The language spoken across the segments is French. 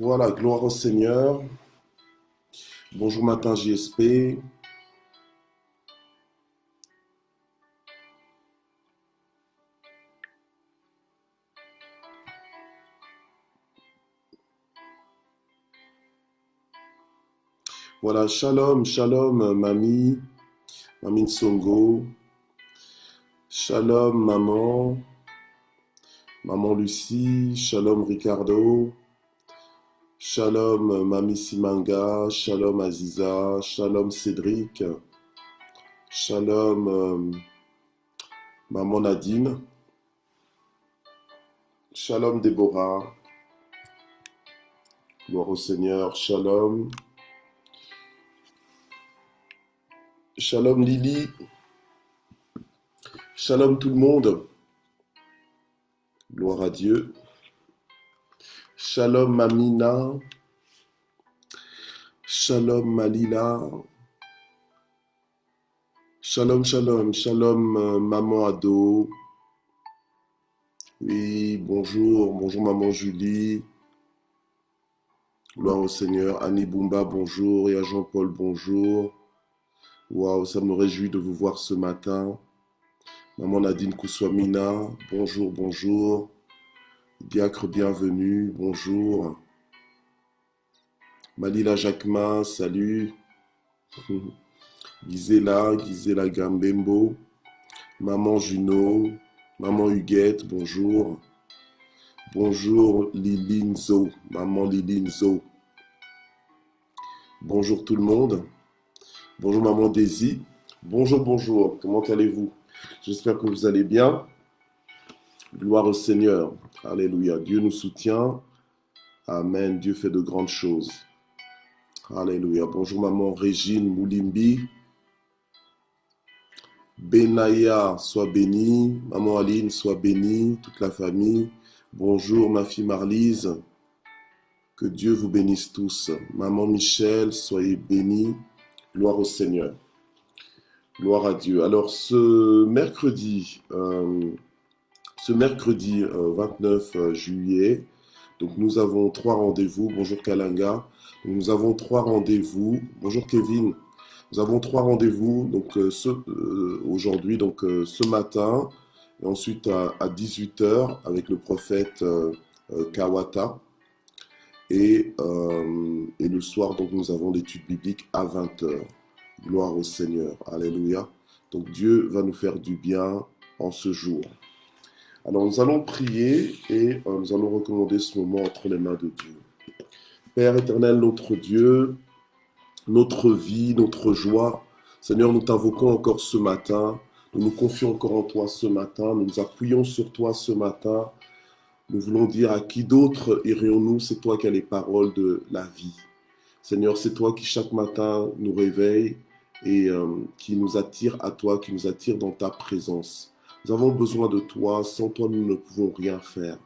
Voilà, gloire au Seigneur. Bonjour matin JSP. Voilà, shalom, shalom mamie, mamie Nsongo. Shalom maman, maman Lucie. Shalom Ricardo. Shalom mamie Simanga. Shalom Aziza. Shalom Cédric. Shalom maman Nadine. Shalom Déborah. Gloire au Seigneur. Shalom. Shalom Lily. Shalom tout le monde. Gloire à Dieu. Shalom Mamina. Shalom Malila. Shalom, shalom, shalom maman Ado. Oui, bonjour, bonjour maman Julie. Gloire au Seigneur. Annie Boumba, bonjour. Et à Jean-Paul, bonjour. Waouh, ça me réjouit de vous voir ce matin. Maman Nadine Kouswamina, bonjour, bonjour. Diacre, bienvenue, bonjour. Malila Jacquemin, salut. Gisela Gambembo. Maman Juno, maman Huguette, bonjour. Bonjour Lilinzo, maman Lilinzo. Bonjour tout le monde. Bonjour maman Daisy. Bonjour, bonjour. Comment allez-vous? J'espère que vous allez bien. Gloire au Seigneur. Alléluia. Dieu nous soutient. Amen. Dieu fait de grandes choses. Alléluia. Bonjour maman Régine Moulimbi. Benaya, sois bénie. Maman Aline, sois bénie. Toute la famille. Bonjour ma fille Marlise. Que Dieu vous bénisse tous. Maman Michel, soyez bénie. Gloire au Seigneur. Gloire à Dieu. Alors ce mercredi 29 juillet, donc nous avons 3 rendez-vous. Bonjour Kalanga. Donc, nous avons 3 rendez-vous. Bonjour Kevin. Nous avons 3 rendez-vous donc aujourd'hui, donc ce matin, et ensuite à 18 h avec le prophète Kawata. Et le soir, donc, nous avons l'étude biblique à 20 h. Gloire au Seigneur. Alléluia. Donc Dieu va nous faire du bien en ce jour. Alors nous allons prier et nous allons recommander ce moment entre les mains de Dieu. Père éternel, notre Dieu, notre vie, notre joie. Seigneur, nous t'invoquons encore ce matin. Nous nous confions encore en toi ce matin. Nous nous appuyons sur toi ce matin. Nous voulons dire à qui d'autre irions-nous? C'est toi qui as les paroles de la vie. Seigneur, c'est toi qui chaque matin nous réveille et qui nous attire à toi, qui nous attire dans ta présence. Nous avons besoin de toi. Sans toi, nous ne pouvons rien faire.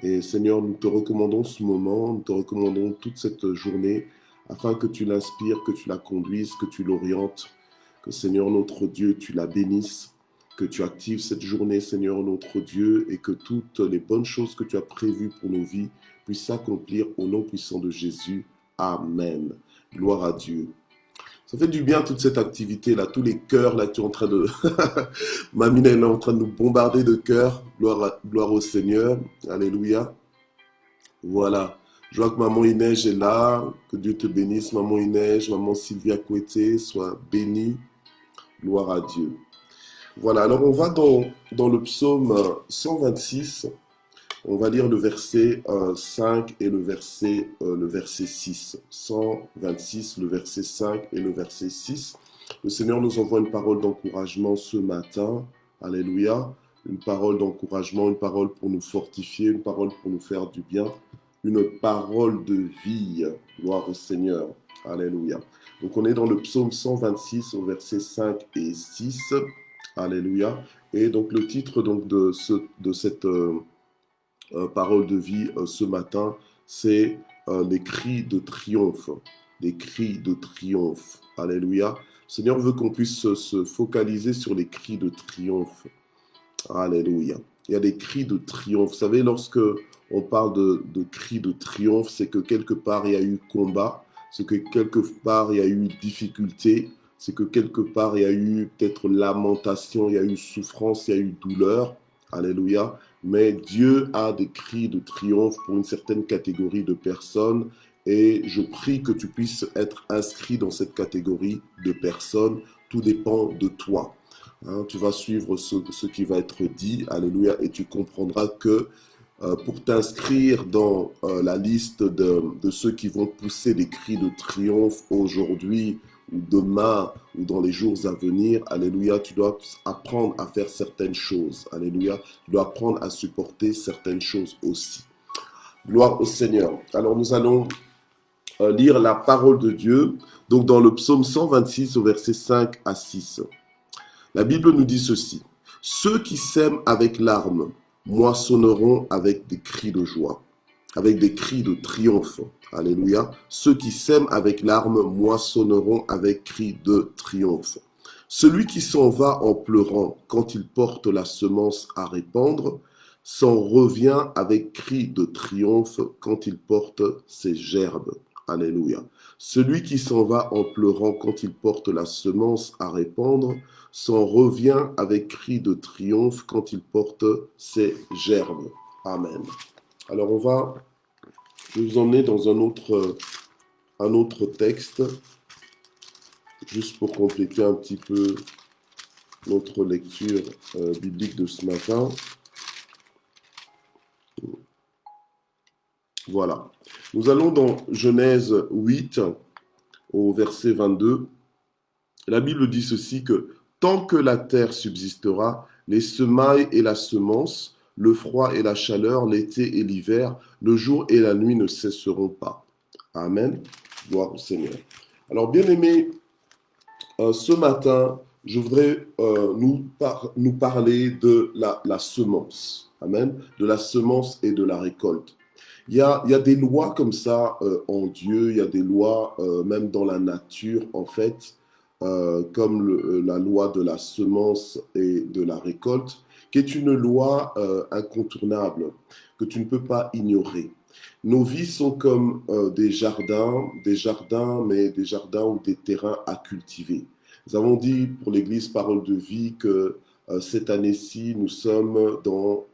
Et Seigneur, nous te recommandons ce moment, nous te recommandons toute cette journée afin que tu l'inspires, que tu la conduises, que tu l'orientes, que Seigneur notre Dieu, tu la bénisses, que tu actives cette journée, Seigneur notre Dieu, et que toutes les bonnes choses que tu as prévues pour nos vies puissent s'accomplir au nom puissant de Jésus. Amen. Gloire à Dieu. Ça fait du bien toute cette activité-là, tous les cœurs là, tu es en train de... Mamina est en train de nous bombarder de cœurs. Gloire au Seigneur. Alléluia. Voilà. Je vois que maman Inès est là. Que Dieu te bénisse, maman Inès. Maman Sylvia Koueté, sois bénie. Gloire à Dieu. Voilà, alors on va dans le psaume 126. On va lire le verset 5 et le verset 6. 126, le verset 5 et le verset 6. Le Seigneur nous envoie une parole d'encouragement ce matin. Alléluia. Une parole d'encouragement, une parole pour nous fortifier, une parole pour nous faire du bien. Une parole de vie. Gloire au Seigneur. Alléluia. Donc on est dans le psaume 126 au verset 5 et 6. Alléluia. Et donc le titre donc, de cette... parole de vie ce matin, c'est les cris de triomphe. Les cris de triomphe. Alléluia. Le Seigneur veut qu'on puisse se focaliser sur les cris de triomphe. Alléluia. il y a des cris de triomphe. Vous savez, lorsque on parle de cris de triomphe, c'est que quelque part il y a eu combat, c'est que quelque part il y a eu difficulté, c'est que quelque part il y a eu peut-être lamentation, il y a eu souffrance, il y a eu douleur. Alléluia. Mais Dieu a des cris de triomphe pour une certaine catégorie de personnes et je prie que tu puisses être inscrit dans cette catégorie de personnes. Tout dépend de toi. Hein, tu vas suivre ce qui va être dit, alléluia, et tu comprendras que pour t'inscrire dans la liste de ceux qui vont pousser des cris de triomphe aujourd'hui ou demain ou dans les jours à venir, alléluia, tu dois apprendre à faire certaines choses, alléluia, tu dois apprendre à supporter certaines choses aussi. Gloire au Seigneur. Alors nous allons lire la parole de Dieu, donc dans le psaume 126 au verset 5 à 6. La Bible nous dit ceci: « Ceux qui sèment avec larmes moissonneront avec des cris de joie, avec des cris de triomphe. » Alléluia. « Ceux qui sèment avec larmes moissonneront avec cris de triomphe. Celui qui s'en va en pleurant quand il porte la semence à répandre, s'en revient avec cris de triomphe quand il porte ses gerbes. » Alléluia. Celui qui s'en va en pleurant quand il porte la semence à répandre, s'en revient avec cri de triomphe quand il porte ses gerbes. Amen. Alors je vais vous emmener dans un autre texte, juste pour compléter un petit peu notre lecture biblique de ce matin. Voilà. Nous allons dans Genèse 8, au verset 22. La Bible dit ceci que « Tant que la terre subsistera, les semailles et la semence, le froid et la chaleur, l'été et l'hiver, le jour et la nuit ne cesseront pas. » Amen. Gloire au Seigneur. Alors, bien-aimés, ce matin, je voudrais nous parler de la semence. Amen. De la semence et de la récolte. Il y a des lois comme ça en Dieu, il y a des lois même dans la nature, en fait, comme la loi de la semence et de la récolte, qui est une loi incontournable, que tu ne peux pas ignorer. Nos vies sont comme des jardins, mais des jardins ou des terrains à cultiver. Nous avons dit pour l'Église Parole de Vie que cette année-ci, nous sommes dans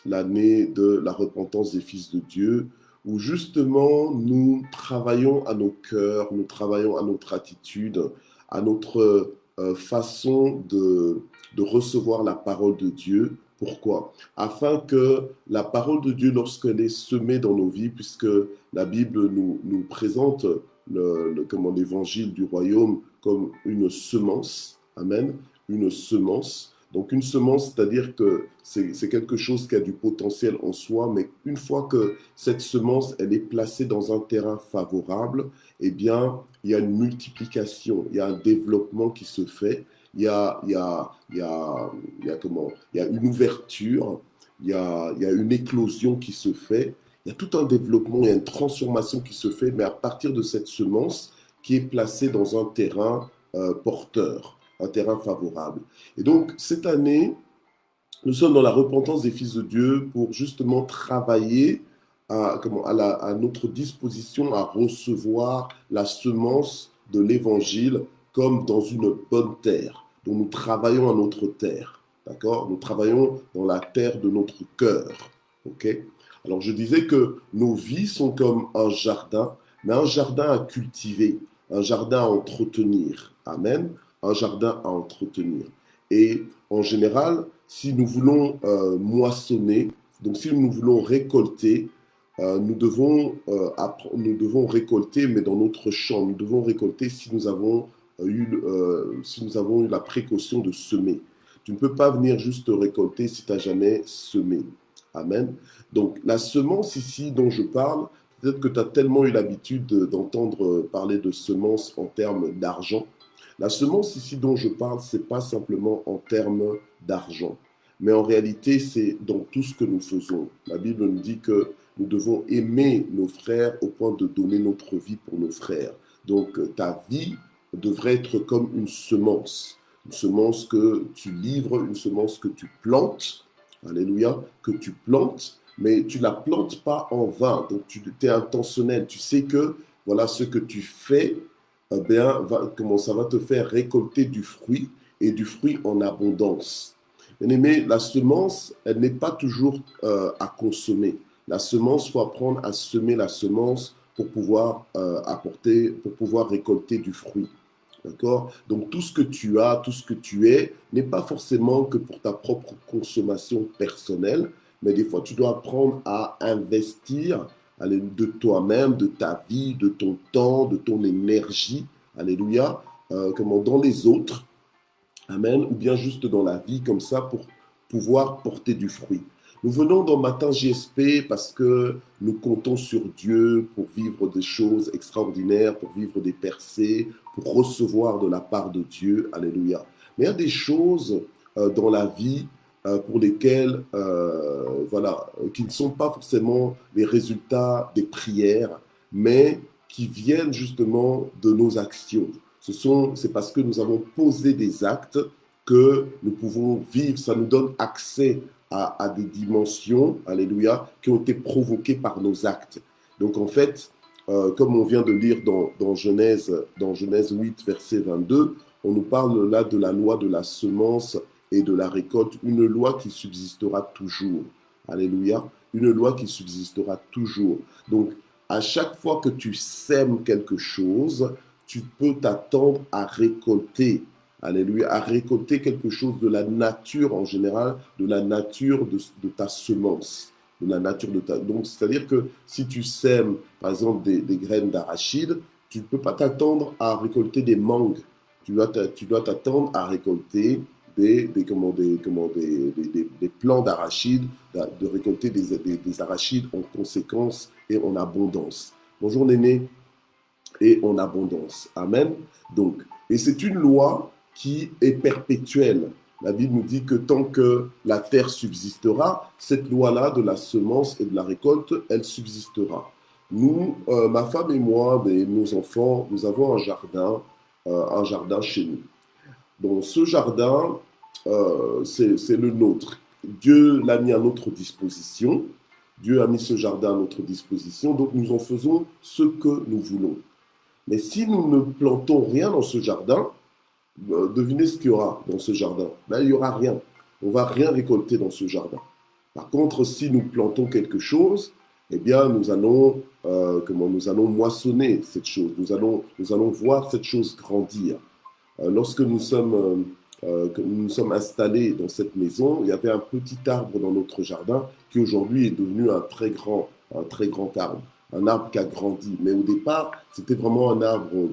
l'année de la repentance des fils de Dieu, où justement nous travaillons à nos cœurs, nous travaillons à notre attitude, à notre façon de recevoir la parole de Dieu. Pourquoi? Afin que la parole de Dieu, lorsqu'elle est semée dans nos vies, puisque la Bible nous présente l'évangile du royaume comme une semence, amen, une semence. Donc une semence, c'est-à-dire que c'est quelque chose qui a du potentiel en soi, mais une fois que cette semence, elle est placée dans un terrain favorable, eh bien, il y a une multiplication, il y a un développement qui se fait, il y a une ouverture, il y a une éclosion qui se fait, il y a tout un développement, il y a une transformation qui se fait, mais à partir de cette semence qui est placée dans un terrain porteur, un terrain favorable. Et donc, cette année, nous sommes dans la repentance des fils de Dieu pour justement travailler à notre disposition à recevoir la semence de l'évangile comme dans une bonne terre. Donc, nous travaillons à notre terre. D'accord? Nous travaillons dans la terre de notre cœur. OK? Alors, je disais que nos vies sont comme un jardin, mais un jardin à cultiver, un jardin à entretenir. Amen? Un jardin à entretenir. Et en général, si nous voulons moissonner, donc si nous voulons récolter, nous devons récolter, mais dans notre champ. Nous devons récolter si nous avons eu la précaution de semer. Tu ne peux pas venir juste récolter si tu n'as jamais semé. Amen. Donc la semence ici dont je parle, peut-être que tu as tellement eu l'habitude d'entendre parler de semence en termes d'argent. La semence ici dont je parle, ce n'est pas simplement en termes d'argent, mais en réalité, c'est dans tout ce que nous faisons. La Bible nous dit que nous devons aimer nos frères au point de donner notre vie pour nos frères. Donc, ta vie devrait être comme une semence que tu livres, une semence que tu plantes, alléluia, que tu plantes, mais tu ne la plantes pas en vain. Donc tu es intentionnel, tu sais que voilà ce que tu fais, comment ça va te faire récolter du fruit et du fruit en abondance. Bien-aimé, la semence, elle n'est pas toujours à consommer. La semence, il faut apprendre à semer la semence pour pouvoir apporter, pour pouvoir récolter du fruit. D'accord? Donc tout ce que tu as, tout ce que tu es, n'est pas forcément que pour ta propre consommation personnelle, mais des fois tu dois apprendre à investir de toi-même, de ta vie, de ton temps, de ton énergie, alléluia, dans les autres, amen, ou bien juste dans la vie comme ça pour pouvoir porter du fruit. Nous venons dans Matin JSP parce que nous comptons sur Dieu pour vivre des choses extraordinaires, pour vivre des percées, pour recevoir de la part de Dieu. Alléluia. Mais il y a des choses dans la vie pour lesquelles, qui ne sont pas forcément les résultats des prières, mais qui viennent justement de nos actions. C'est parce que nous avons posé des actes que nous pouvons vivre. Ça nous donne accès à des dimensions, alléluia, qui ont été provoquées par nos actes. Donc en fait, comme on vient de lire dans Genèse 8, verset 22, on nous parle là de la loi de la semence et de la récolte, une loi qui subsistera toujours. Alléluia. Une loi qui subsistera toujours. Donc, à chaque fois que tu sèmes quelque chose, tu peux t'attendre à récolter, alléluia, à récolter quelque chose de la nature en général, de la nature de ta semence, de la nature de ta... Donc, c'est-à-dire que si tu sèmes, par exemple, des graines d'arachide, tu ne peux pas t'attendre à récolter des mangues. Tu dois t'attendre à récolter des plants d'arachides, de récolter des arachides en conséquence et en abondance. Bonjour Néné. Et en abondance. Amen. Donc, et c'est une loi qui est perpétuelle. La Bible nous dit que tant que la terre subsistera, cette loi-là de la semence et de la récolte, elle subsistera. Nous, ma femme et moi, nos enfants, nous avons un jardin chez nous. Dans ce jardin, c'est le nôtre. Dieu l'a mis à notre disposition. Dieu a mis ce jardin à notre disposition, donc nous en faisons ce que nous voulons. Mais si nous ne plantons rien dans ce jardin, devinez ce qu'il y aura dans ce jardin. Ben, il n'y aura rien. On ne va rien récolter dans ce jardin. Par contre, si nous plantons quelque chose, eh bien, nous allons moissonner cette chose. Nous allons voir cette chose grandir. Lorsque que nous nous sommes installés dans cette maison, il y avait un petit arbre dans notre jardin qui aujourd'hui est devenu un très grand arbre. Un arbre qui a grandi. Mais au départ, c'était vraiment un arbre,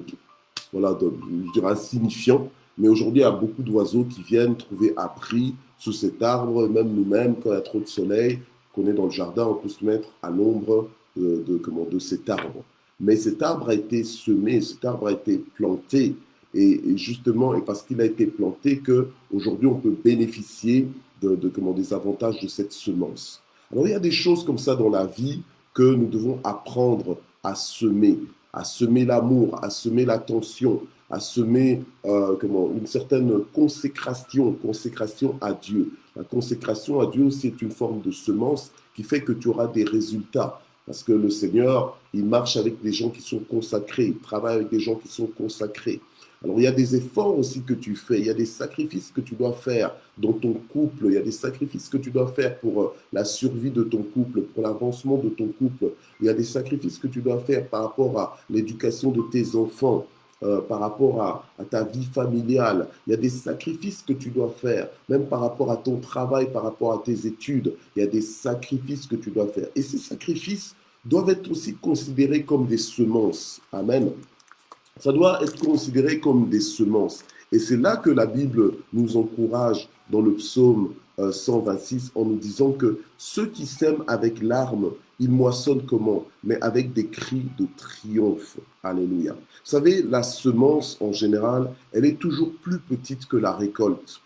voilà, je dirais insignifiant. Mais aujourd'hui, il y a beaucoup d'oiseaux qui viennent trouver abri sous cet arbre. Même nous-mêmes, quand il y a trop de soleil, qu'on est dans le jardin, on peut se mettre à l'ombre de cet arbre. Mais cet arbre a été semé, cet arbre a été planté. Et justement, et parce qu'il a été planté, qu'aujourd'hui, on peut bénéficier des avantages de cette semence. Alors, il y a des choses comme ça dans la vie que nous devons apprendre à semer l'amour, à semer l'attention, à semer une certaine consécration à Dieu. La consécration à Dieu, c'est une forme de semence qui fait que tu auras des résultats. Parce que le Seigneur, il marche avec des gens qui sont consacrés, il travaille avec des gens qui sont consacrés. Alors, il y a des efforts aussi que tu fais, il y a des sacrifices que tu dois faire dans ton couple, il y a des sacrifices que tu dois faire pour la survie de ton couple, pour l'avancement de ton couple, il y a des sacrifices que tu dois faire par rapport à l'éducation de tes enfants, par rapport à ta vie familiale, il y a des sacrifices que tu dois faire, même par rapport à ton travail, par rapport à tes études, il y a des sacrifices que tu dois faire. Et ces sacrifices doivent être aussi considérés comme des semences. Amen. Ça doit être considéré comme des semences. Et c'est là que la Bible nous encourage dans le psaume 126 en nous disant que ceux qui sèment avec larmes, ils moissonnent comment? Mais avec des cris de triomphe. Alléluia. Vous savez, la semence en général, elle est toujours plus petite que la récolte.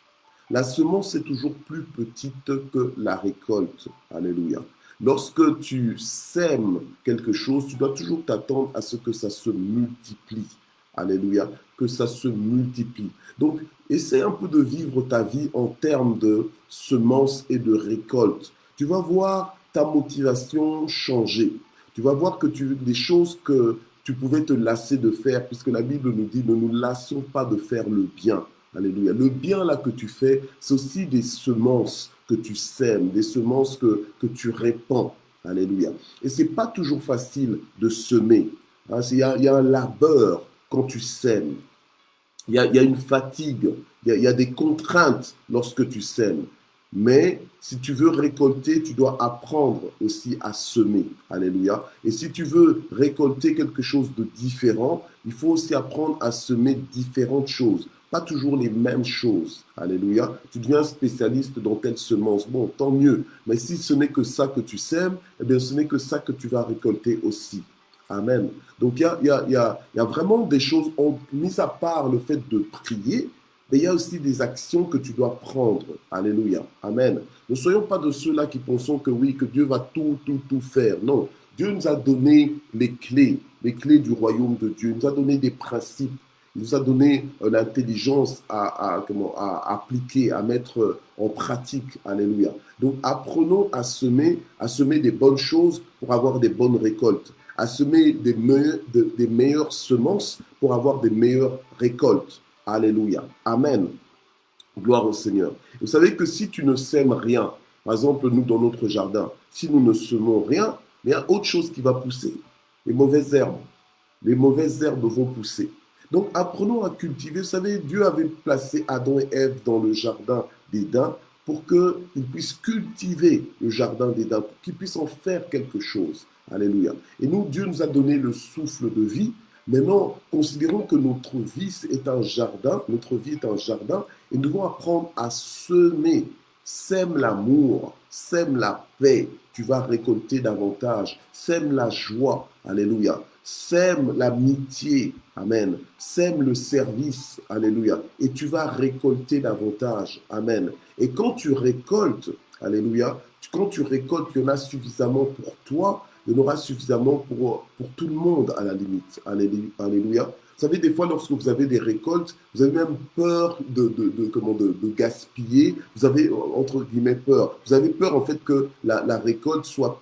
La semence est toujours plus petite que la récolte. Alléluia. Lorsque tu sèmes quelque chose, tu dois toujours t'attendre à ce que ça se multiplie. Alléluia, que ça se multiplie. Donc, essaie un peu de vivre ta vie en termes de semences et de récoltes. Tu vas voir ta motivation changer. Tu vas voir que des choses que tu pouvais te lasser de faire, puisque la Bible nous dit ne nous lassons pas de faire le bien. Alléluia. Le bien là que tu fais, c'est aussi des semences que tu sèmes, des semences que tu répands. Alléluia. Et c'est pas toujours facile de semer. Hein, il y a un labeur quand tu sèmes. Il y a une fatigue, il y a des contraintes lorsque tu sèmes. Mais si tu veux récolter, tu dois apprendre aussi à semer. Alléluia. Et si tu veux récolter quelque chose de différent, il faut aussi apprendre à semer différentes choses. Pas toujours les mêmes choses. Alléluia. Tu deviens spécialiste dans telle semence. Bon, tant mieux. Mais si ce n'est que ça que tu sèmes, eh bien, ce n'est que ça que tu vas récolter aussi. Amen. Donc, il y a vraiment des choses, mis à part le fait de prier, mais il y a aussi des actions que tu dois prendre. Alléluia. Amen. Ne soyons pas de ceux-là qui pensons que oui, que Dieu va tout faire. Non. Dieu nous a donné les clés du royaume de Dieu. Il nous a donné des principes. Il nous a donné l'intelligence à appliquer, à mettre en pratique. Alléluia. Donc, apprenons à semer des bonnes choses pour avoir des bonnes récoltes, à semer des meilleures semences pour avoir des meilleures récoltes. Alléluia. Amen. Gloire au Seigneur. Vous savez que si tu ne sèmes rien, par exemple, nous dans notre jardin, si nous ne semons rien, il y a autre chose qui va pousser. Les mauvaises herbes. Les mauvaises herbes vont pousser. Donc apprenons à cultiver. Vous savez, Dieu avait placé Adam et Ève dans le jardin d'Éden pour qu'ils puissent cultiver le jardin d'Éden, pour qu'ils puissent en faire quelque chose. Alléluia. Et nous, Dieu nous a donné le souffle de vie. Maintenant, considérons que notre vie est un jardin, et nous devons apprendre à semer. Sème l'amour, sème la paix, tu vas récolter davantage. Sème la joie, alléluia. Sème l'amitié, amen. Sème le service, alléluia. Et tu vas récolter davantage, amen. Et quand tu récoltes, alléluia, quand tu récoltes, il y en a suffisamment pour toi, il y en aura suffisamment pour tout le monde à la limite. Alléluia. Vous savez, des fois, lorsque vous avez des récoltes, vous avez même peur de gaspiller. Vous avez, entre guillemets, peur. Vous avez peur, en fait, que la récolte soit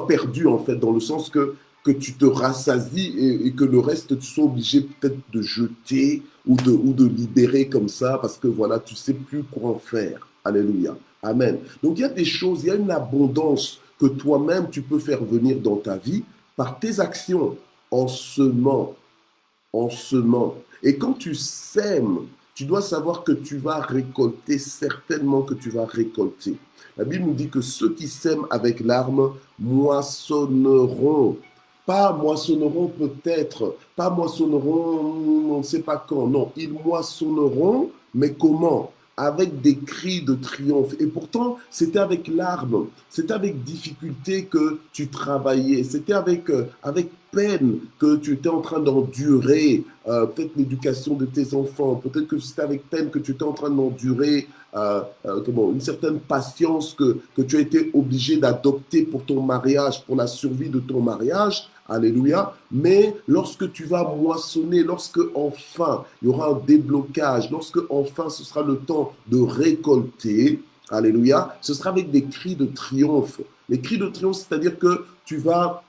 perdue, en fait, dans le sens que tu te rassasies et que le reste, tu sois obligé peut-être de jeter ou de libérer comme ça parce que, voilà, tu ne sais plus quoi en faire. Alléluia. Amen. Donc, il y a des choses, il y a une abondance que toi-même, tu peux faire venir dans ta vie par tes actions, en semant. Et quand tu sèmes, tu dois savoir que tu vas récolter, certainement que tu vas récolter. La Bible nous dit que ceux qui sèment avec larmes moissonneront. Pas moissonneront peut-être, pas moissonneront on ne sait pas quand, non, ils moissonneront, mais comment? Avec des cris de triomphe. Et pourtant, c'était avec larmes, c'était avec difficulté que tu travaillais, c'était avec peine que tu étais en train d'endurer peut-être l'éducation de tes enfants, peut-être que c'était avec peine que tu étais en train d'endurer une certaine patience que tu as été obligé d'adopter pour ton mariage, pour la survie de ton mariage. Alléluia. Mais lorsque tu vas moissonner, lorsque enfin il y aura un déblocage, lorsque enfin ce sera le temps de récolter, alléluia, ce sera avec des cris de triomphe. Les cris de triomphe, c'est-à-dire que tu vas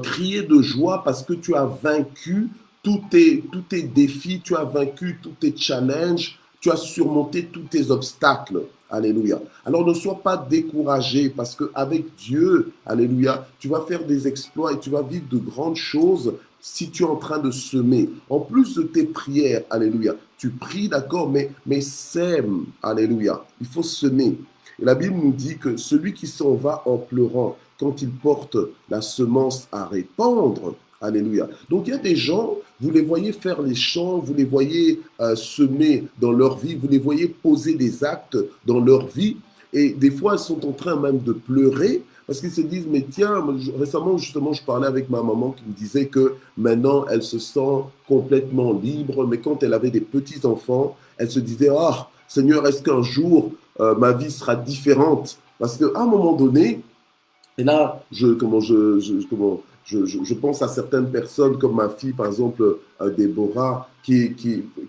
crier de joie parce que tu as vaincu tous tes défis, tu as vaincu tous tes challenges, tu as surmonté tous tes obstacles. Alléluia. Alors ne sois pas découragé parce qu'avec Dieu, alléluia, tu vas faire des exploits et tu vas vivre de grandes choses si tu es en train de semer. En plus de tes prières, alléluia, tu pries, d'accord, mais sème, alléluia. Il faut semer. Et la Bible nous dit que celui qui s'en va en pleurant, quand il porte la semence à répandre, alléluia. Donc il y a des gens, vous les voyez faire les chants, vous les voyez semer dans leur vie, vous les voyez poser des actes dans leur vie, et des fois, ils sont en train même de pleurer, parce qu'ils se disent, mais tiens, récemment, justement, je parlais avec ma maman qui me disait que maintenant, elle se sent complètement libre, mais quand elle avait des petits-enfants, elle se disait, ah, Seigneur, est-ce qu'un jour, ma vie sera différente? Parce qu'à un moment donné, Et là, je pense à certaines personnes, comme ma fille, par exemple, Déborah, qui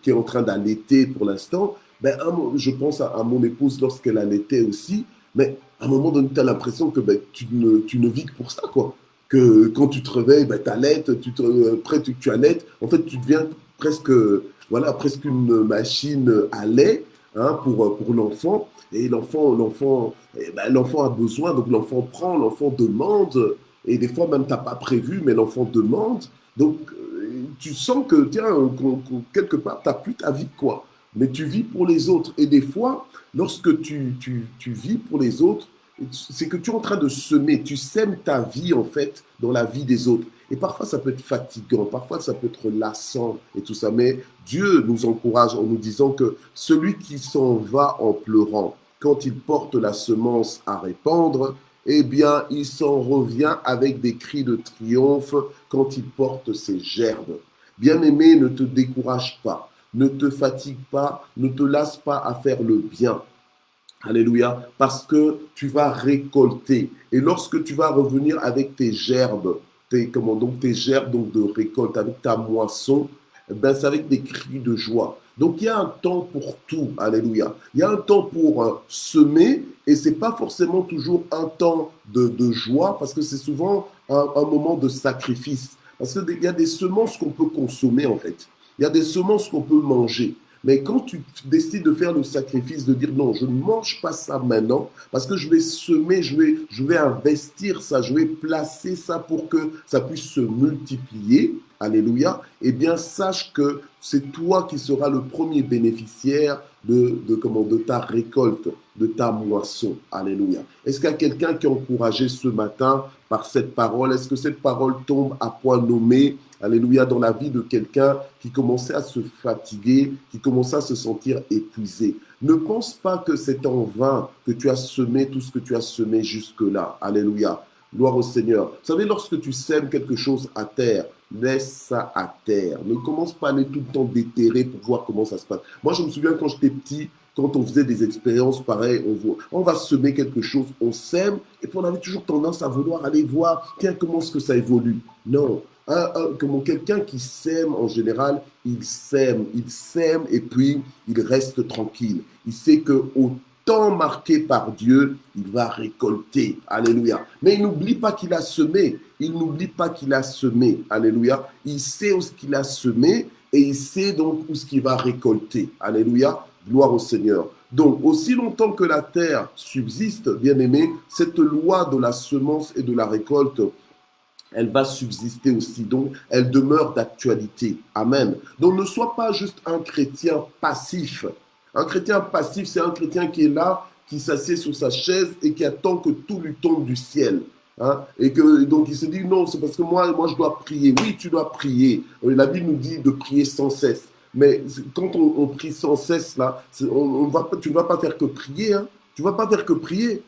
est en train d'allaiter pour l'instant. Ben, je pense à mon épouse lorsqu'elle allaitait aussi. Mais à un moment donné, tu as l'impression que ben, tu ne vis que pour ça, quoi. Que quand tu te réveilles, ben, tu allaites, après tu allaites. En fait, tu deviens presque, voilà, presque une machine à lait, hein, pour l'enfant. Et l'enfant a besoin, donc l'enfant prend, l'enfant demande, et des fois même tu n'as pas prévu, mais l'enfant demande. Donc tu sens que, tiens, quelque part, tu n'as plus ta vie, quoi. Mais tu vis pour les autres. Et des fois, lorsque tu vis pour les autres, c'est que tu es en train de semer, tu sèmes ta vie, en fait, dans la vie des autres. Et parfois, ça peut être fatigant, parfois, ça peut être lassant et tout ça. Mais Dieu nous encourage en nous disant que celui qui s'en va en pleurant, quand il porte la semence à répandre, eh bien, il s'en revient avec des cris de triomphe quand il porte ses gerbes. Bien-aimé, ne te décourage pas, ne te fatigue pas, ne te lasse pas à faire le bien. Alléluia, parce que tu vas récolter. Et lorsque tu vas revenir avec tes gerbes, tes gerbes donc de récolte, avec ta moisson, eh ben, c'est avec des cris de joie. Donc il y a un temps pour tout, alléluia. Il y a un temps pour semer, et c'est pas forcément toujours un temps de joie, parce que c'est souvent un moment de sacrifice. Parce qu'il y a des semences qu'on peut consommer en fait. Il y a des semences qu'on peut manger. Mais quand tu décides de faire le sacrifice, de dire non, je ne mange pas ça maintenant, parce que je vais semer, je vais investir ça, je vais placer ça pour que ça puisse se multiplier, alléluia, eh bien sache que c'est toi qui seras le premier bénéficiaire de ta récolte, de ta moisson, alléluia. Est-ce qu'il y a quelqu'un qui est encouragé ce matin par cette parole? Est-ce que cette parole tombe à point nommé, alléluia, dans la vie de quelqu'un qui commençait à se fatiguer, qui commençait à se sentir épuisé? Ne pense pas que c'est en vain que tu as semé tout ce que tu as semé jusque-là. Alléluia. Gloire au Seigneur. Vous savez, lorsque tu sèmes quelque chose à terre, laisse ça à terre. Ne commence pas à aller tout le temps déterrer pour voir comment ça se passe. Moi, je me souviens quand j'étais petit, quand on faisait des expériences pareilles, on va semer quelque chose, on sème, et puis on avait toujours tendance à vouloir aller voir, tiens, comment est-ce que ça évolue. Non, comme quelqu'un qui sème en général, il sème et puis il reste tranquille. Il sait que au temps marqué par Dieu, il va récolter. Alléluia. Mais il n'oublie pas qu'il a semé. Il n'oublie pas qu'il a semé. Alléluia. Il sait où ce qu'il a semé et il sait donc où ce qu'il va récolter. Alléluia. Gloire au Seigneur. Donc, aussi longtemps que la terre subsiste, bien-aimé, cette loi de la semence et de la récolte, elle va subsister aussi. Donc, elle demeure d'actualité. Amen. Donc, ne sois pas juste un chrétien passif. Un chrétien passif, c'est un chrétien qui est là, qui s'assied sur sa chaise et qui attend que tout lui tombe du ciel. Hein? Et que donc il se dit non, c'est parce que moi je dois prier. Oui, tu dois prier. La Bible nous dit de prier sans cesse. Mais quand on prie sans cesse, là, tu ne vas pas faire que prier. Hein? Tu ne vas pas faire que prier.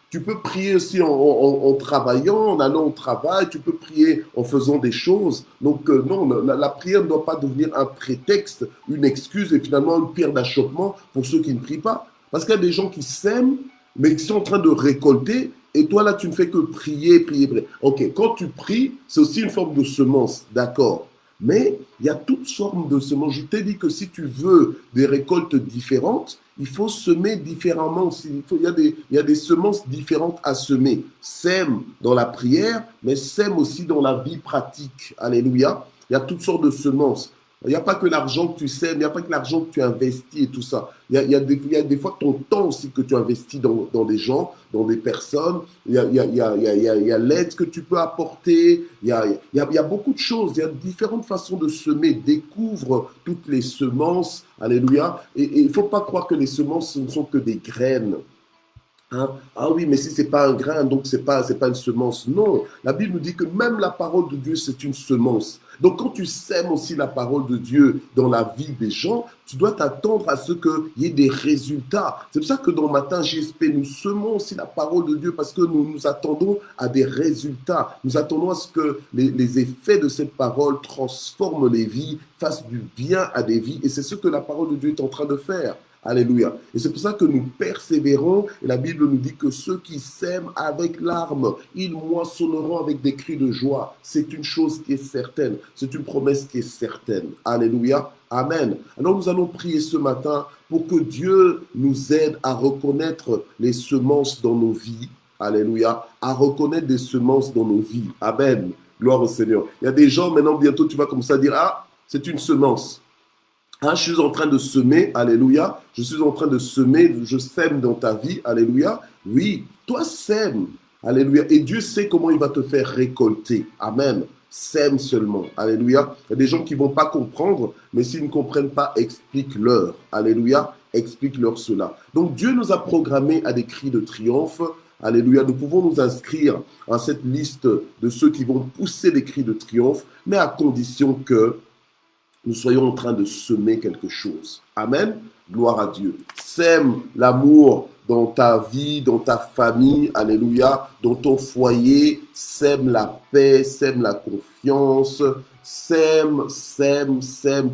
Tu peux prier aussi en travaillant, en allant au travail, tu peux prier en faisant des choses. Donc non, la prière ne doit pas devenir un prétexte, une excuse et finalement une pierre d'achoppement pour ceux qui ne prient pas. Parce qu'il y a des gens qui sèment, mais qui sont en train de récolter, et toi là, tu ne fais que prier, prier, prier. Ok, quand tu pries, c'est aussi une forme de semence, d'accord. Mais il y a toutes sortes de semences. Je t'ai dit que si tu veux des récoltes différentes, il faut semer différemment aussi. Il y a des semences différentes à semer. Sème dans la prière, mais sème aussi dans la vie pratique. Alléluia. Il y a toutes sortes de semences. Il n'y a pas que l'argent que tu sèmes, il n'y a pas que l'argent que tu investis et tout ça. Il y a des fois ton temps aussi que tu investis dans des gens, dans des personnes. Il y a l'aide que tu peux apporter. Il y a beaucoup de choses. Il y a différentes façons de semer. Découvre toutes les semences. Alléluia. Et il ne faut pas croire que les semences ne sont que des graines. Hein? Ah oui, mais si c'est pas un grain, donc c'est pas une semence. Non, la Bible nous dit que même la parole de Dieu, c'est une semence. Donc quand tu sèmes aussi la parole de Dieu dans la vie des gens, tu dois t'attendre à ce qu'il y ait des résultats. C'est pour ça que dans Matin JSP, nous semons aussi la parole de Dieu parce que nous nous attendons à des résultats. Nous attendons à ce que les effets de cette parole transforment les vies, fassent du bien à des vies. Et c'est ce que la parole de Dieu est en train de faire. Alléluia. Et c'est pour ça que nous persévérons. Et la Bible nous dit que ceux qui sèment avec larmes, ils moissonneront avec des cris de joie. C'est une chose qui est certaine. C'est une promesse qui est certaine. Alléluia. Amen. Alors nous allons prier ce matin pour que Dieu nous aide à reconnaître les semences dans nos vies. Alléluia. À reconnaître des semences dans nos vies. Amen. Gloire au Seigneur. Il y a des gens, maintenant, bientôt, tu vas commencer à dire, ah, c'est une semence. Ah, je suis en train de semer, alléluia. Je suis en train de semer, je sème dans ta vie, alléluia. Oui, toi sème, alléluia. Et Dieu sait comment il va te faire récolter. Amen. Sème seulement, alléluia. Il y a des gens qui ne vont pas comprendre, mais s'ils ne comprennent pas, explique-leur, alléluia. Explique-leur cela. Donc Dieu nous a programmés à des cris de triomphe. Alléluia, nous pouvons nous inscrire à cette liste de ceux qui vont pousser des cris de triomphe, mais à condition que nous soyons en train de semer quelque chose. Amen. Gloire à Dieu. Sème l'amour dans ta vie, dans ta famille, alléluia, dans ton foyer, sème la paix, sème la confiance, sème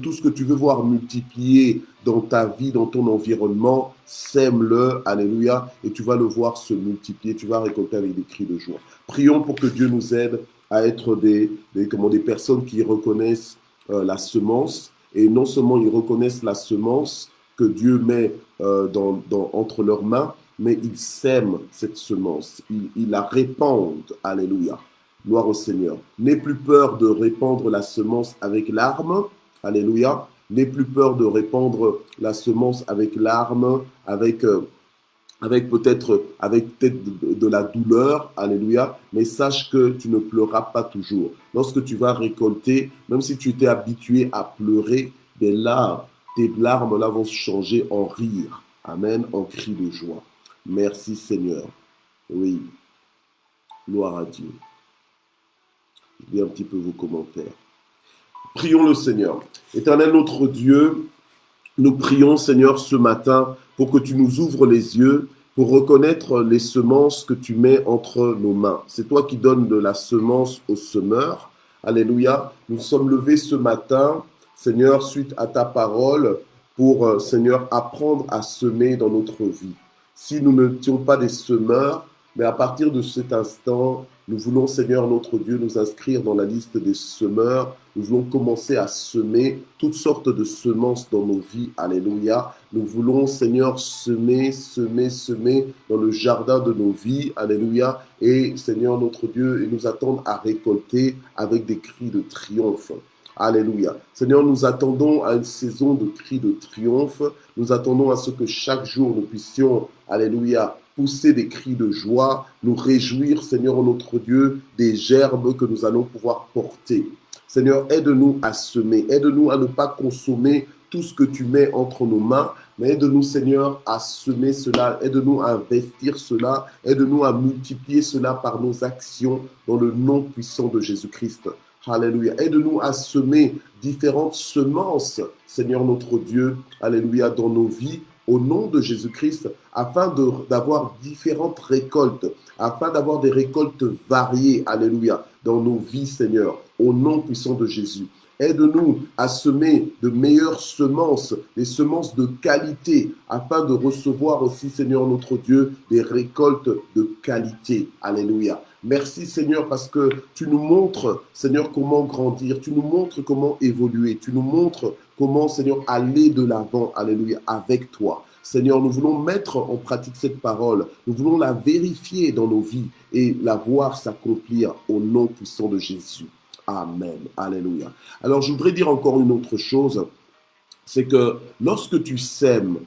tout ce que tu veux voir multiplier dans ta vie, dans ton environnement, sème-le, alléluia, et tu vas le voir se multiplier, tu vas récolter avec des cris de joie. Prions pour que Dieu nous aide à être des personnes qui reconnaissent la semence, et non seulement ils reconnaissent la semence que Dieu met entre leurs mains, mais ils sèment cette semence, ils la répandent, alléluia, gloire au Seigneur. N'aie plus peur de répandre la semence avec larmes, alléluia, n'aie plus peur de répandre la semence avec larmes, avec peut-être de la douleur, alléluia, mais sache que tu ne pleureras pas toujours. Lorsque tu vas récolter, même si tu étais habitué à pleurer, tes larmes là vont se changer en rire, amen, en cri de joie. Merci Seigneur. Oui, gloire à Dieu. Je lis un petit peu vos commentaires. Prions le Seigneur. Éternel notre Dieu, nous prions Seigneur ce matin pour que tu nous ouvres les yeux, pour reconnaître les semences que tu mets entre nos mains. C'est toi qui donnes de la semence au semeur. Alléluia. Nous sommes levés ce matin, Seigneur, suite à ta parole, pour, Seigneur, apprendre à semer dans notre vie. Si nous n'étions pas des semeurs, mais à partir de cet instant, nous voulons, Seigneur notre Dieu, nous inscrire dans la liste des semeurs. Nous voulons commencer à semer toutes sortes de semences dans nos vies. Alléluia. Nous voulons, Seigneur, semer dans le jardin de nos vies. Alléluia. Et, Seigneur notre Dieu, et nous attendre à récolter avec des cris de triomphe. Alléluia. Seigneur, nous attendons à une saison de cris de triomphe. Nous attendons à ce que chaque jour nous puissions, alléluia, pousser des cris de joie, nous réjouir, Seigneur notre Dieu, des gerbes que nous allons pouvoir porter. Seigneur, aide-nous à semer, aide-nous à ne pas consommer tout ce que tu mets entre nos mains, mais aide-nous, Seigneur, à semer cela, aide-nous à investir cela, aide-nous à multiplier cela par nos actions dans le nom puissant de Jésus-Christ. Alléluia. Aide-nous à semer différentes semences, Seigneur notre Dieu, alléluia, dans nos vies, au nom de Jésus-Christ, afin d'avoir différentes récoltes, afin d'avoir des récoltes variées, alléluia, dans nos vies, Seigneur, au nom puissant de Jésus. Aide-nous à semer de meilleures semences, des semences de qualité, afin de recevoir aussi, Seigneur notre Dieu, des récoltes de qualité. Alléluia. Merci, Seigneur, parce que tu nous montres, Seigneur, comment grandir, tu nous montres comment évoluer, tu nous montres comment, Seigneur, aller de l'avant, alléluia, avec toi. Seigneur, nous voulons mettre en pratique cette parole, nous voulons la vérifier dans nos vies et la voir s'accomplir au nom puissant de Jésus. Amen. Alléluia. Alors, je voudrais dire encore une autre chose, c'est que lorsque tu sèmes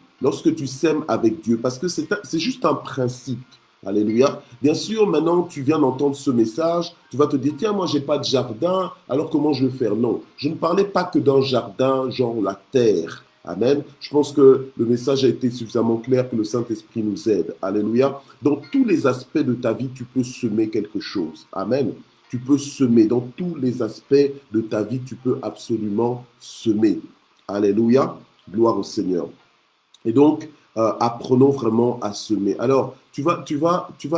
avec Dieu, parce que c'est juste un principe, alléluia. Bien sûr, maintenant, tu viens d'entendre ce message, tu vas te dire, tiens, moi, j'ai pas de jardin, alors comment je vais faire? Non, je ne parlais pas que d'un jardin, genre la terre. Amen. Je pense que le message a été suffisamment clair, que le Saint-Esprit nous aide. Alléluia. Dans tous les aspects de ta vie, tu peux semer quelque chose. Amen. Tu peux semer. Dans tous les aspects de ta vie, tu peux absolument semer. Alléluia. Gloire au Seigneur. Et donc, apprenons vraiment à semer. Alors, tu vas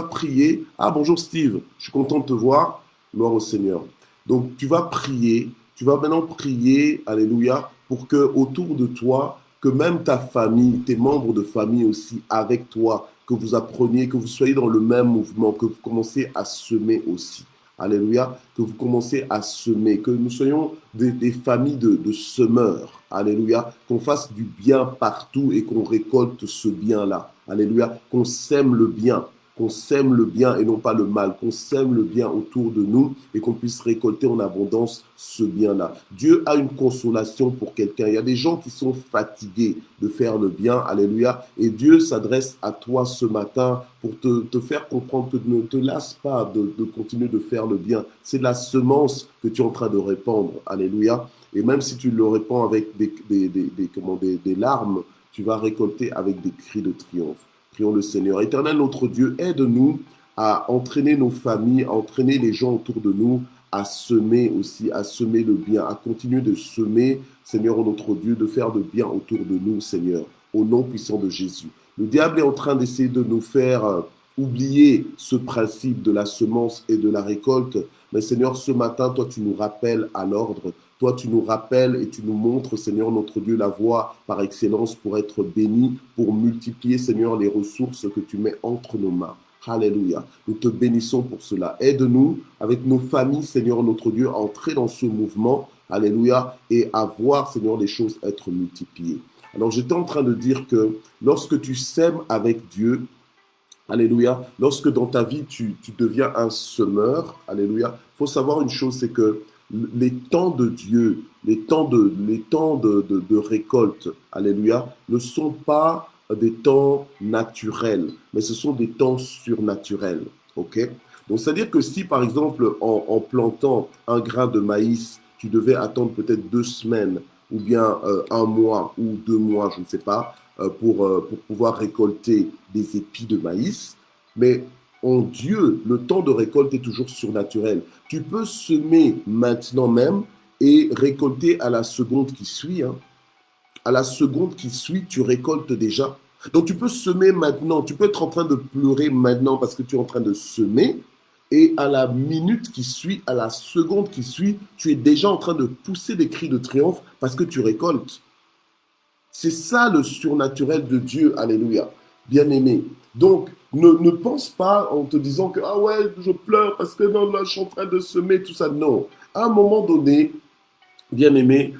prier. Ah, bonjour Steve, je suis content de te voir. Gloire au Seigneur. Donc, tu vas prier. Tu vas maintenant prier, alléluia, pour que autour de toi, que même ta famille, tes membres de famille aussi avec toi, que vous appreniez, que vous soyez dans le même mouvement, que vous commencez à semer aussi. Alléluia, que vous commencez à semer, que nous soyons des familles de semeurs. Alléluia, qu'on fasse du bien partout et qu'on récolte ce bien-là. Alléluia, qu'on sème le bien. Qu'on sème le bien et non pas le mal, qu'on sème le bien autour de nous et qu'on puisse récolter en abondance ce bien-là. Dieu a une consolation pour quelqu'un. Il y a des gens qui sont fatigués de faire le bien, alléluia, et Dieu s'adresse à toi ce matin pour te faire comprendre que ne te lasse pas de continuer de faire le bien. C'est la semence que tu es en train de répandre, alléluia, et même si tu le répands avec des larmes, tu vas récolter avec des cris de triomphe. Prions le Seigneur. Éternel notre Dieu, aide-nous à entraîner nos familles, à entraîner les gens autour de nous, à semer aussi, à semer le bien, à continuer de semer, Seigneur notre Dieu, de faire le bien autour de nous, Seigneur, au nom puissant de Jésus. Le diable est en train d'essayer de nous faire oublier ce principe de la semence et de la récolte. Mais Seigneur, ce matin, toi, tu nous rappelles à l'ordre. Toi, tu nous rappelles et tu nous montres, Seigneur notre Dieu, la voie par excellence pour être béni, pour multiplier, Seigneur, les ressources que tu mets entre nos mains. Alléluia. Nous te bénissons pour cela. Aide-nous, avec nos familles, Seigneur notre Dieu, à entrer dans ce mouvement. Alléluia. Et à voir, Seigneur, les choses être multipliées. Alors, j'étais en train de dire que lorsque tu sèmes avec Dieu, alléluia, lorsque dans ta vie, tu deviens un semeur, alléluia, il faut savoir une chose, c'est que les temps de Dieu, les temps de récolte, alléluia, ne sont pas des temps naturels, mais ce sont des temps surnaturels, ok? Donc, c'est-à-dire que si, par exemple, en plantant un grain de maïs, tu devais attendre peut-être 2 semaines, ou bien 1 mois, ou 2 mois, je ne sais pas, pour pouvoir récolter des épis de maïs, mais en Dieu, le temps de récolte est toujours surnaturel. Tu peux semer maintenant même et récolter à la seconde qui suit. Hein. À la seconde qui suit, tu récoltes déjà. Donc tu peux semer maintenant, tu peux être en train de pleurer maintenant parce que tu es en train de semer, et à la minute qui suit, à la seconde qui suit, tu es déjà en train de pousser des cris de triomphe parce que tu récoltes. C'est ça le surnaturel de Dieu, alléluia, bien-aimé. Donc, ne pense pas en te disant que, ah ouais, je pleure parce que non, là, je suis en train de semer, tout ça. Non, à un moment donné, bien-aimé,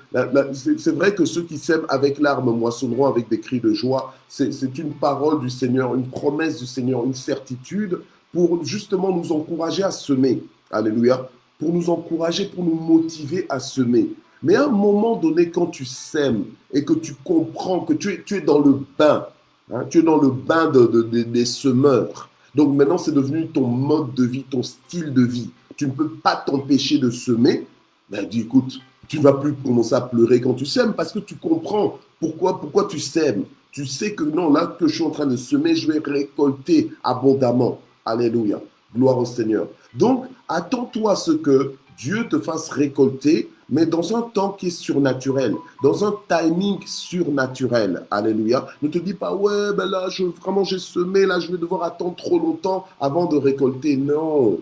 c'est vrai que ceux qui sèment avec larmes moissonneront avec des cris de joie. C'est une parole du Seigneur, une promesse du Seigneur, une certitude pour justement nous encourager à semer, alléluia, pour nous encourager, pour nous motiver à semer. Mais à un moment donné, quand tu sèmes et que tu comprends que tu es dans le bain, hein, tu es dans le bain des semeurs. Donc maintenant, c'est devenu ton mode de vie, ton style de vie. Tu ne peux pas t'empêcher de semer. Ben, dis, écoute, tu ne vas plus commencer à pleurer quand tu sèmes parce que tu comprends pourquoi tu sèmes. Tu sais que non, là que je suis en train de semer, je vais récolter abondamment. Alléluia. Gloire au Seigneur. Donc, attends-toi à ce que Dieu te fasse récolter, mais dans un temps qui est surnaturel, dans un timing surnaturel. Alléluia. Ne te dis pas, ouais, ben là, vraiment, j'ai semé, là, je vais devoir attendre trop longtemps avant de récolter. Non.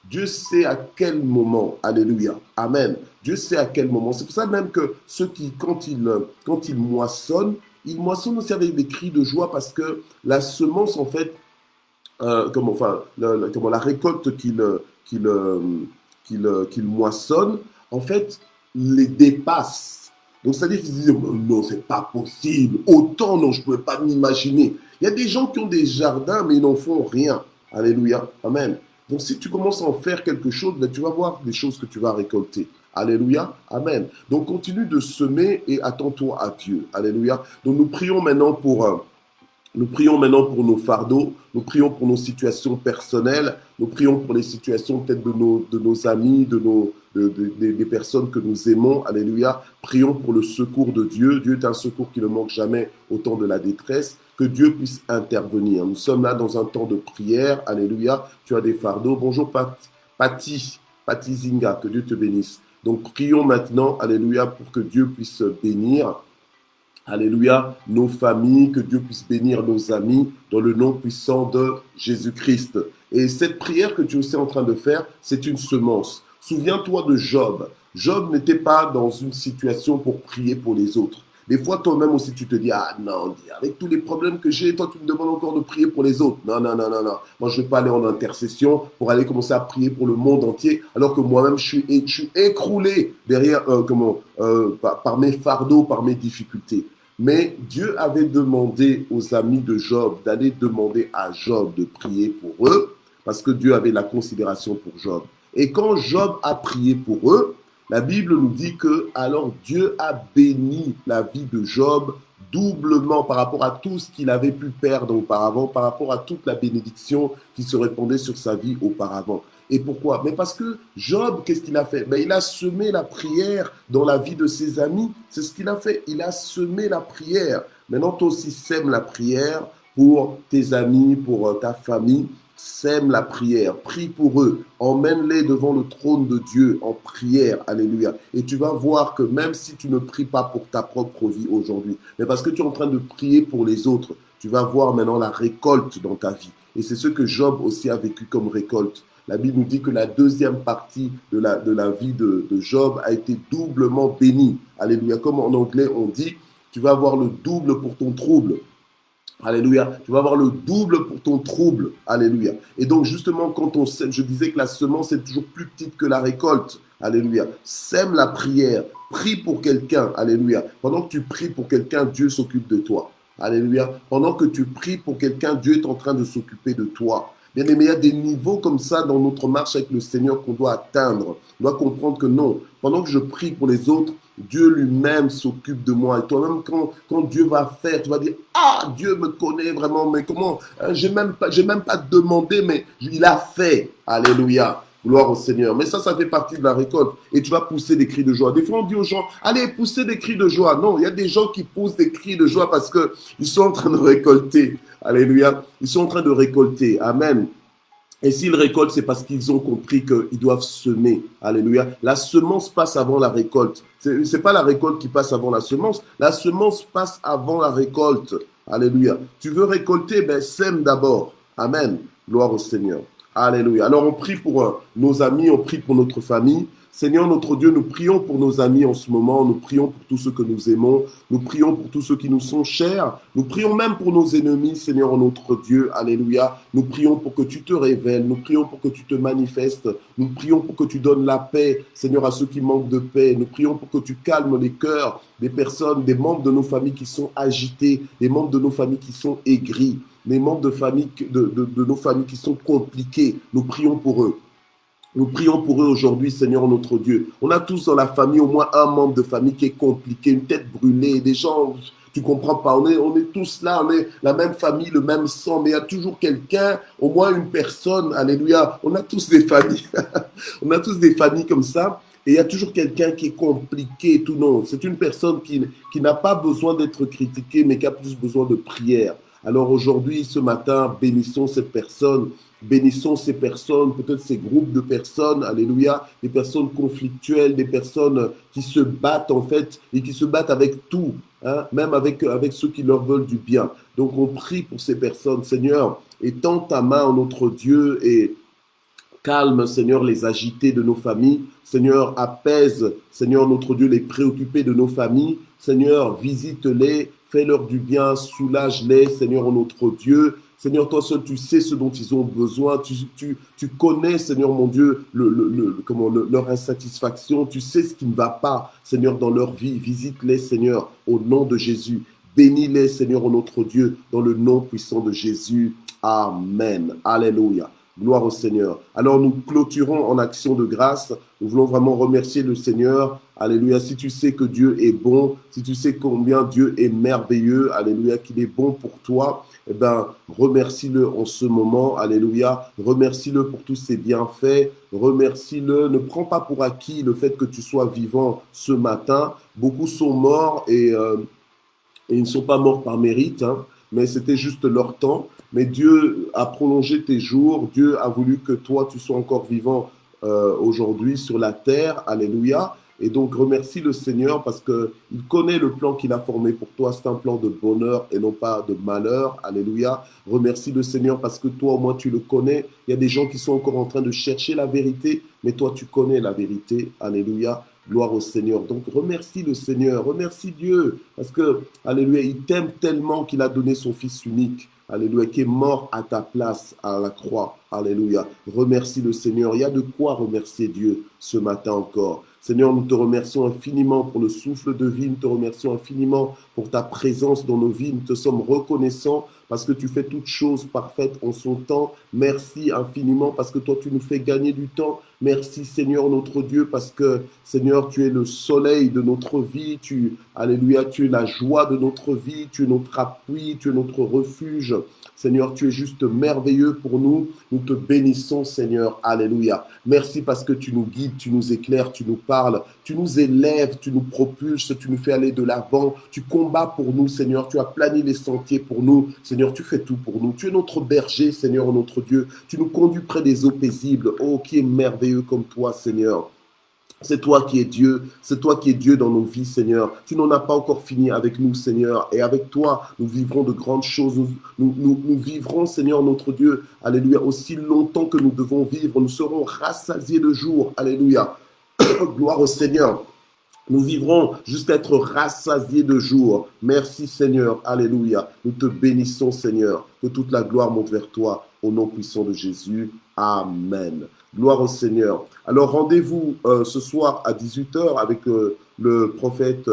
Dieu sait à quel moment. Alléluia. Amen. Dieu sait à quel moment. C'est pour ça même que ceux qui, quand ils moissonnent aussi avec des cris de joie parce que la semence, en fait, la récolte qu'il moissonne, en fait, les dépasse. Donc, c'est-à-dire qu'ils se disent, oh, non, c'est pas possible. Autant, non, je ne pouvais pas m'imaginer. Il y a des gens qui ont des jardins, mais ils n'en font rien. Alléluia. Amen. Donc, si tu commences à en faire quelque chose, ben, tu vas voir des choses que tu vas récolter. Alléluia. Amen. Donc, continue de semer et attends-toi à Dieu. Alléluia. Donc, nous prions maintenant pour nos fardeaux, nous prions pour nos situations personnelles, nous prions pour les situations peut-être de nos amis, des personnes que nous aimons. Alléluia. Prions pour le secours de Dieu. Dieu est un secours qui ne manque jamais au temps de la détresse. Que Dieu puisse intervenir. Nous sommes là dans un temps de prière. Alléluia. Tu as des fardeaux. Bonjour Patty Zinga, que Dieu te bénisse. Donc prions maintenant, alléluia, pour que Dieu puisse bénir. Alléluia, nos familles, que Dieu puisse bénir nos amis dans le nom puissant de Jésus-Christ. Et cette prière que tu es aussi en train de faire, c'est une semence. Souviens-toi de Job. Job n'était pas dans une situation pour prier pour les autres. Des fois, toi-même aussi, tu te dis, ah non, avec tous les problèmes que j'ai, toi, tu me demandes encore de prier pour les autres. Non, non, non, non, non. Moi, je ne vais pas aller en intercession pour aller commencer à prier pour le monde entier, alors que moi-même, je suis écroulé derrière, par mes fardeaux, par mes difficultés. Mais Dieu avait demandé aux amis de Job d'aller demander à Job de prier pour eux, parce que Dieu avait la considération pour Job. Et quand Job a prié pour eux, la Bible nous dit que alors Dieu a béni la vie de Job doublement par rapport à tout ce qu'il avait pu perdre auparavant, par rapport à toute la bénédiction qui se répandait sur sa vie auparavant. Et pourquoi? Mais parce que Job, qu'est-ce qu'il a fait? Ben, il a semé la prière dans la vie de ses amis. C'est ce qu'il a fait. Il a semé la prière. Maintenant, toi aussi, sème la prière pour tes amis, pour ta famille. Sème la prière, prie pour eux, emmène-les devant le trône de Dieu en prière, alléluia. Et tu vas voir que même si tu ne pries pas pour ta propre vie aujourd'hui, mais parce que tu es en train de prier pour les autres, tu vas voir maintenant la récolte dans ta vie. Et c'est ce que Job aussi a vécu comme récolte. La Bible nous dit que la deuxième partie de la vie de Job a été doublement bénie. Alléluia. Comme en anglais on dit, tu vas avoir le double pour ton trouble. Alléluia. Tu vas avoir le double pour ton trouble. Alléluia. Et donc, justement, quand on sème, je disais que la semence est toujours plus petite que la récolte. Alléluia. Sème la prière. Prie pour quelqu'un. Alléluia. Pendant que tu pries pour quelqu'un, Dieu s'occupe de toi. Alléluia. Pendant que tu pries pour quelqu'un, Dieu est en train de s'occuper de toi. Bien aimé, il y a des niveaux comme ça dans notre marche avec le Seigneur qu'on doit atteindre. On doit comprendre que non. Pendant que je prie pour les autres, Dieu lui-même s'occupe de moi. Et toi-même, quand Dieu va faire, tu vas dire, ah, Dieu me connaît vraiment, mais comment? J'ai même pas demandé, mais il a fait. Alléluia. Gloire au Seigneur. Mais ça fait partie de la récolte. Et tu vas pousser des cris de joie. Des fois, on dit aux gens, allez, poussez des cris de joie. Non, il y a des gens qui poussent des cris de joie parce qu'ils sont en train de récolter. Alléluia. Ils sont en train de récolter. Amen. Et s'ils récoltent, c'est parce qu'ils ont compris qu'ils doivent semer. Alléluia. La semence passe avant la récolte. C'est pas la récolte qui passe avant la semence. La semence passe avant la récolte. Alléluia. Tu veux récolter, ben sème d'abord. Amen. Gloire au Seigneur. Alléluia. Alors on prie pour nos amis, on prie pour notre famille. Seigneur notre Dieu, nous prions pour nos amis en ce moment, nous prions pour tous ceux que nous aimons, nous prions pour tous ceux qui nous sont chers, nous prions même pour nos ennemis, Seigneur notre Dieu, alléluia. Nous prions pour que tu te révèles, nous prions pour que tu te manifestes, nous prions pour que tu donnes la paix, Seigneur, à ceux qui manquent de paix, nous prions pour que tu calmes les cœurs des personnes, des membres de nos familles qui sont agités, des membres de nos familles qui sont aigris, des membres de nos familles qui sont compliqués, nous prions pour eux. Nous prions pour eux aujourd'hui, Seigneur notre Dieu. On a tous dans la famille au moins un membre de famille qui est compliqué, une tête brûlée, des gens, tu comprends pas, on est tous là, on est la même famille, le même sang, mais il y a toujours quelqu'un, au moins une personne, alléluia. On a tous des familles, on a tous des familles comme ça. Et il y a toujours quelqu'un qui est compliqué, tout non. C'est une personne qui n'a pas besoin d'être critiquée, mais qui a plus besoin de prière. Alors aujourd'hui, ce matin, bénissons cette personne, bénissons ces personnes, peut-être ces groupes de personnes, alléluia, des personnes conflictuelles, des personnes qui se battent en fait, et qui se battent avec tout, hein, même avec ceux qui leur veulent du bien. Donc on prie pour ces personnes, Seigneur, étends ta main en notre Dieu et calme, Seigneur, les agités de nos familles. Seigneur, apaise, Seigneur, notre Dieu, les préoccupés de nos familles. Seigneur, visite-les, fais-leur du bien, soulage-les, Seigneur, notre Dieu. Seigneur, toi seul, tu sais ce dont ils ont besoin. Tu connais, Seigneur, mon Dieu, leur insatisfaction. Tu sais ce qui ne va pas, Seigneur, dans leur vie. Visite-les, Seigneur, au nom de Jésus. Bénis-les, Seigneur, notre Dieu, dans le nom puissant de Jésus. Amen. Alléluia. Gloire au Seigneur. Alors nous clôturons en action de grâce. Nous voulons vraiment remercier le Seigneur. Alléluia. Si tu sais que Dieu est bon, si tu sais combien Dieu est merveilleux, alléluia, qu'il est bon pour toi, eh ben, remercie-le en ce moment. Alléluia. Remercie-le pour tous ses bienfaits. Remercie-le. Ne prends pas pour acquis le fait que tu sois vivant ce matin. Beaucoup sont morts et ils ne sont pas morts par mérite, hein, mais c'était juste leur temps. Mais Dieu a prolongé tes jours. Dieu a voulu que toi, tu sois encore vivant aujourd'hui sur la terre. Alléluia. Et donc, remercie le Seigneur parce qu'il connaît le plan qu'il a formé pour toi. C'est un plan de bonheur et non pas de malheur. Alléluia. Remercie le Seigneur parce que toi, au moins, tu le connais. Il y a des gens qui sont encore en train de chercher la vérité, mais toi, tu connais la vérité. Alléluia. Gloire au Seigneur. Donc remercie le Seigneur, remercie Dieu, parce que, alléluia, il t'aime tellement qu'il a donné son Fils unique. Alléluia, qui est mort à ta place à la croix. Alléluia. Remercie le Seigneur. Il y a de quoi remercier Dieu ce matin encore. Seigneur, nous te remercions infiniment pour le souffle de vie. Nous te remercions infiniment pour ta présence dans nos vies. Nous te sommes reconnaissants parce que tu fais toutes choses parfaites en son temps. Merci infiniment parce que toi, tu nous fais gagner du temps. Merci Seigneur notre Dieu parce que Seigneur, tu es le soleil de notre vie. Alléluia, tu es la joie de notre vie. Tu es notre appui, tu es notre refuge. Seigneur, tu es juste merveilleux pour nous. Nous te bénissons, Seigneur. Alléluia. Merci parce que tu nous guides, tu nous éclaires, tu nous parles, tu nous élèves, tu nous propulses, tu nous fais aller de l'avant. Tu combats pour nous, Seigneur. Tu as plané les sentiers pour nous. Seigneur, tu fais tout pour nous. Tu es notre berger, Seigneur, notre Dieu. Tu nous conduis près des eaux paisibles. Oh, qui est merveilleux comme toi, Seigneur. C'est toi qui es Dieu, c'est toi qui es Dieu dans nos vies, Seigneur. Tu n'en as pas encore fini avec nous, Seigneur. Et avec toi, nous vivrons de grandes choses. Nous vivrons, Seigneur, notre Dieu, alléluia, aussi longtemps que nous devons vivre. Nous serons rassasiés de jour, alléluia. Gloire au Seigneur. Nous vivrons jusqu'à être rassasiés de jour. Merci, Seigneur, alléluia. Nous te bénissons, Seigneur. Que toute la gloire monte vers toi, au nom puissant de Jésus. Amen. Gloire au Seigneur. Alors, rendez-vous ce soir à 18h avec le prophète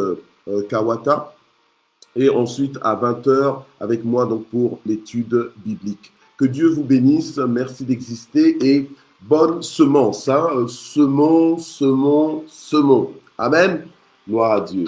Kawata et ensuite à 20h avec moi donc, pour l'étude biblique. Que Dieu vous bénisse. Merci d'exister et bonne semence. Hein? Semons. Amen. Gloire à Dieu.